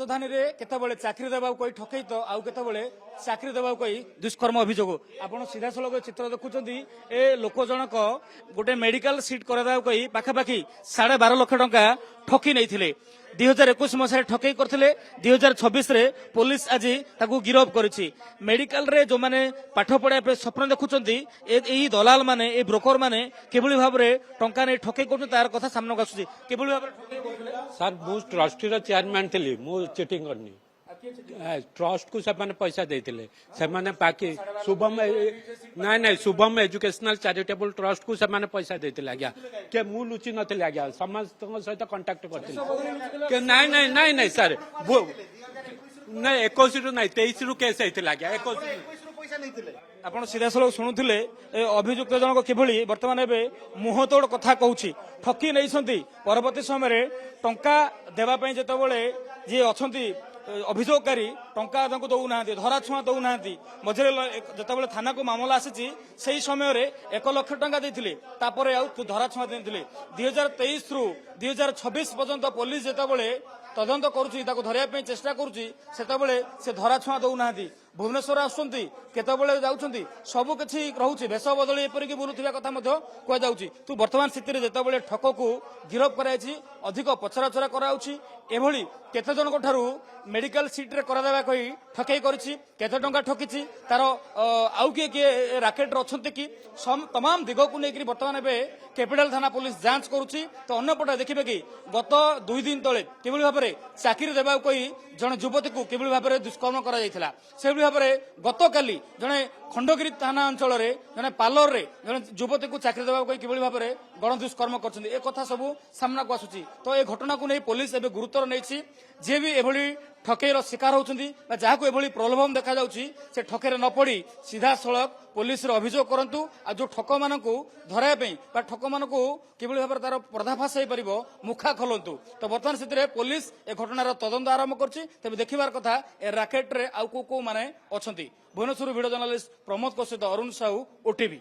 राजधानी रे केतबेले चाकरी देबा कोई ठकई तो आउ केतबेले चाकरी देबा कोई दुष्कर्म अभियोग आपण सीधा सलग चित्र देखुचंदी ए लोक जनक गोटे मेडिकल सीट करदा कोई पाखापाखि 12.5 लाख टंका ठकी नहीं 2021 मसीह ठकई करथिले 2026 रे पुलिस आज ताकू गिरफ करिछि मेडिकल रे जो माने पाठ पढ़ा पे स्वप्न देखुचंदी एई दलाल माने ए ब्रोकर माने केबुली भाबरे टंका नै ठकई करथि तार कथा सामने आसुछि केबुली भाबरे ठकई करथिले सर मु ट्रस्टी रो चेयरमैन थिली मु चीटिंग करनी ट्रस्ट को से पैसा देते से बाकी शुभम नाई शुभम एजुकेशनल चैरिटेबल ट्रस्ट को से पैसा देते आज्ञा के मु लुचि नी आज्ञा समस्त सहित कंटाक्ट करते नाई नाई नाई नाई सर नाई 21 रु नाई 23 रु केस होता आज्ञा 21 आपण सीधा सलग शुणुले अभियुक्त जनक किभली वर्तमान एबे मुहतोड़ कथा कहूछि ठकी नहीं परवर्ती समय टंका देवाई जितेबाला जी अच्छा अभियोगकारी टंका दौना धरा छुआ दौना मझे जिते थाना को मामला आसी से समय 1 लाख टंका देते धरा छुआ देते 2023 रु 2026 पर्यंत पुलिस जितेबाला तदंत करें चेष्टा करुँचे से धरा छुआ दौना भुवनेश्वर आसुंती केतबेले जाउछंती सब किछि रहउछि भेष बदली एपरिक बुलुथिबा कथा मध्य कह जाउछि तू वर्तमान स्थिति जेतेबेले ठक को गिरफ कराइछि अधिक पचराचरा कराउछि एभली केते जनक ठारू मेडिकल सीट रे करादेबा कहि ठकई करिछि केते टंका ठकिछि तार आउ के राकेट रे अछंती कि तमाम दिग को नेकरी वर्तमान एबे कैपिटल थाना पुलिस जांच करुछि तो अन्यपटे देखिबे कि गत 2 दिन तले केबुली भाबरे चाकरी देबा कहि जण युवती को केबुली भाबरे दुष्कर्म करा जायथिला से भाव में गत काली जड़े खंडगिरी थाना अंचल जड़े पार्लर रे जड़े युवती को चाकरी देवा किभली भाव में गण दुष्कर्म कर कथा सब सामना को आसुची तो ये घटना को नहीं पुलिस एवं गुरुत्व नहीं जी भी एभली ठकेईर शिकार होती जहाँ एभली प्रलोभन देखा से ठकेर न पड़ी सीधा सड़क पुलिस अभियोग करंतु आ जो ठक मान धराई ठक मान किभली भाव तार पर्दाफाश हो पार मुखा खोलतु तो बर्तमान स्थित पुलिस ए घटनार तदंत आरंभ कर देखिबार कथा ए राकेट रे आउ को माने अछंती भुवनेश्वर भिडियो जर्नलिस्ट प्रमोद सहित अरुण साहू ओटीवी।